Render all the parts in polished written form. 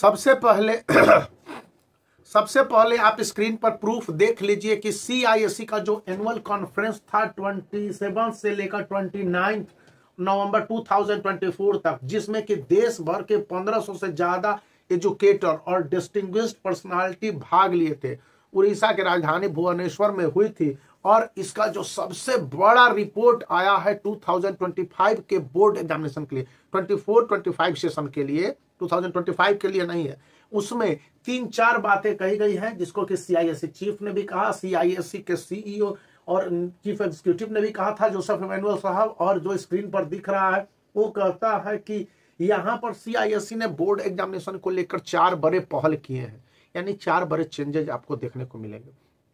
सबसे पहले सबसे पहले आप स्क्रीन पर प्रूफ देख लीजिए कि CISE का जो एनुअल कॉन्फ्रेंस था 27 से लेकर 29 नवंबर 2024 तक, जिसमें कि देश भर के 1500 से ज्यादा एजुकेटर और डिस्टिंग्विश्ड पर्सनालिटी भाग लिए थे। उड़ीसा के राजधानी भुवनेश्वर में हुई थी और इसका जो सबसे बड़ा रिपोर्ट आया है 2025 के बोर्ड एग्जामिनेशन के लिए, 24-25 सेशन के लिए, 2025 के लिए नहीं है। उसमें 3-4 बातें कही गई हैं जिसको कि CISE चीफ ने भी कहा, CISE के CEO और चीफ एग्जीक्यूटिव ने भी कहा था, जोसेफ इमैनुअल साहब, और जो स्क्रीन पर दिख रहा है वो कहता है कि यहाँ पर CISE ने बोर्ड एग्जामिनेशन को लेकर 4 बड़े पहल किए हैं, यानी 4 बड़े चेंजेज आपको देखने को मिलेंगे।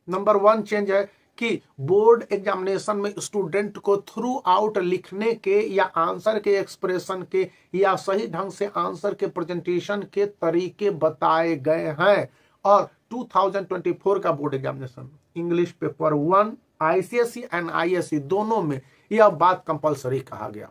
नंबर 1 चेंज है कि बोर्ड एग्जामिनेशन में स्टूडेंट को थ्रू आउट लिखने के या आंसर के एक्सप्रेशन के या सही ढंग से आंसर के प्रेजेंटेशन के तरीके बताए गए हैं। और 2024 का board examination English paper 1 ICSE and ISE दोनों में यह बात कंपलसरी कहा गया।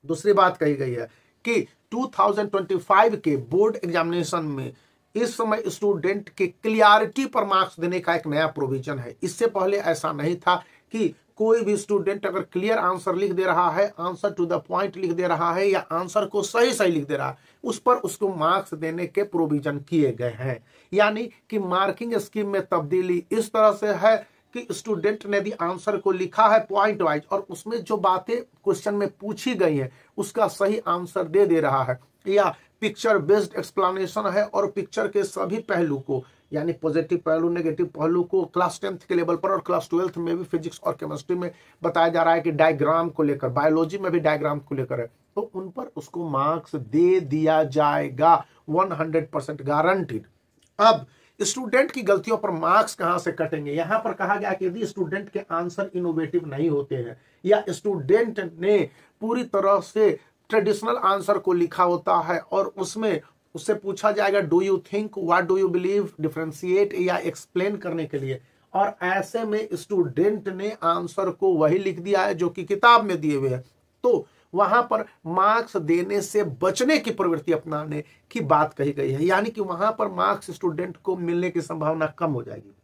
दूसरी बात कही गई है कि 2025 के बोर्ड एग्जामिनेशन में इस समय स्टूडेंट के क्लियरिटी पर मार्क्स देने का एक नया प्रोविजन है। इससे पहले ऐसा नहीं था कि कोई भी स्टूडेंट अगर क्लियर आंसर लिख दे रहा है, आंसर टू द पॉइंट लिख दे रहा है या आंसर को सही सही लिख दे रहा है, उस पर उसको मार्क्स देने के प्रोविजन किए गए हैं। यानी कि मार्किंग स्कीम में तब्दीली इस तरह से है कि स्टूडेंट ने यदि आंसर को लिखा है पॉइंट वाइज और उसमें जो बातें क्वेश्चन में पूछी गई हैं उसका सही आंसर दे रहा है, या पिक्चर बेस्ड एक्सप्लेनेशन है और पिक्चर के सभी पहलू को, यानी पॉजिटिव पहलू नेगेटिव पहलू को क्लास 10th के लेवल पर और क्लास 12th में भी फिजिक्स और केमिस्ट्री में बताया जा रहा है कि डायग्राम को लेकर, बायोलॉजी में भी डायग्राम को लेकर है, तो उन पर उसको मार्क्स दे दिया जाएगा 100% गारंटीड। अब स्टूडेंट की गलतियों पर मार्क्स कहां से कटेंगे? यहां पर कहा गया कि यदि स्टूडेंट के आंसर इनोवेटिव नहीं होते हैं या स्टूडेंट ने पूरी तरह से ट्रेडिशनल आंसर को लिखा होता है और उसमें उससे पूछा जाएगा do you think, what do you believe, differentiate या एक्सप्लेन करने के लिए, और ऐसे में स्टूडेंट ने आंसर को वही लिख दिया है जो कि किताब में दिए हुए हैं, तो वहां पर मार्क्स देने से बचने की प्रवृत्ति अपनाने की बात कही गई है। यानी कि वहां पर मार्क्स स्टूडेंट को मिलने की संभावना कम हो जाएगी।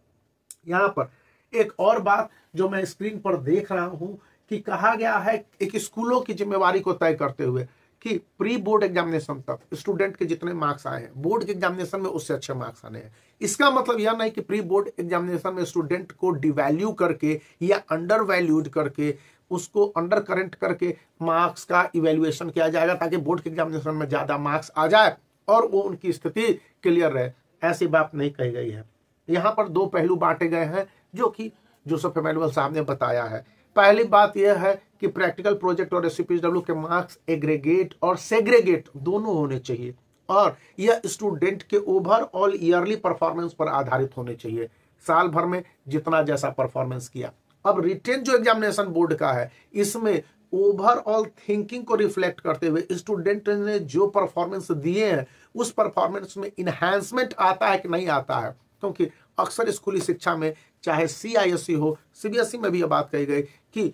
यहां पर एक और बात जो मैं स्क्रीन पर देख रहा हूं कि कहा गया है एक स्कूलों की जिम्मेवारी को तय करते हुए कि प्री बोर्ड एग्जामिनेशन तक स्टूडेंट के जितने मार्क्स आए हैं बोर्ड के एग्जामिनेशन में उससे अच्छे मार्क्स आने हैं। इसका मतलब यह नहीं कि प्री बोर्ड एग्जामिनेशन में स्टूडेंट को डिवैल्यू करके या अंडर वैल्यूड करके, उसको अंडर करेंट करके मार्क्स का इवेल्युएशन किया जाएगा ताकि बोर्ड के एग्जामिनेशन में ज्यादा मार्क्स आ जाए और वो उनकी स्थिति क्लियर रहे। ऐसी बात नहीं कही गई है। यहाँ पर 2 पहलू बांटे गए हैं जो कि जोसेफ इमैनुअल साहब ने बताया है। पहली बात यह है कि प्रैक्टिकल प्रोजेक्ट और SCPSW के मार्क्स एग्रीगेट और सेग्रीगेट दोनों होने चाहिए और यह स्टूडेंट के ओवरऑल ईयरली परफॉर्मेंस पर आधारित होने चाहिए, साल भर में जितना जैसा परफॉर्मेंस किया। अब रिटेन जो एग्जामिनेशन बोर्ड का है इसमें ओवरऑल थिंकिंग को रिफ्लेक्ट करते हुए स्टूडेंट ने जो परफॉर्मेंस दिए हैं उस परफॉर्मेंस में इनहैंसमेंट आता है कि नहीं आता है, क्योंकि अक्सर स्कूली शिक्षा में चाहे CISE हो CBSE में भी यह बात कही गई कि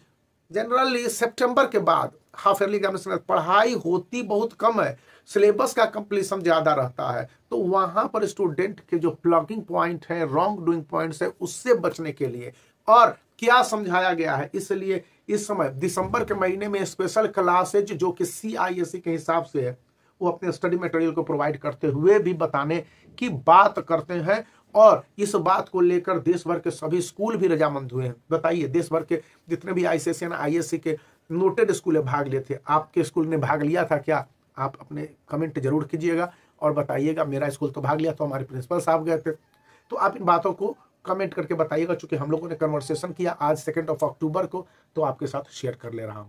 जनरली सितंबर के बाद हाफ ईयरली एग्जामिनेशन में पढ़ाई होती बहुत कम है, सिलेबस का कंप्लीशन ज्यादा रहता है, तो वहां पर स्टूडेंट के जो प्लगिंग पॉइंट है, रॉन्ग डूइंग पॉइंट्स है, उससे बचने के लिए और क्या समझाया गया है, इसलिए इस समय दिसंबर के महीने में स्पेशल क्लासेज जो कि CISE के हिसाब से है वो अपने स्टडी मटेरियल को प्रोवाइड करते हुए भी बताने की बात करते हैं और इस बात को लेकर देश भर के सभी स्कूल भी रजामंद हुए हैं। बताइए, देश भर के जितने भी ICSE और ISE के नोटेड स्कूल भाग लिए थे, आपके स्कूल ने भाग लिया था क्या? आप अपने कमेंट जरूर कीजिएगा और बताइएगा। मेरा स्कूल तो भाग लिया, तो हमारे प्रिंसिपल साहब गए थे। तो आप इन बातों को कमेंट करके बताइएगा। चूंकि हम लोगों ने कन्वर्सेशन किया आज 2 अक्टूबर को, तो आपके साथ शेयर कर ले रहा हूं।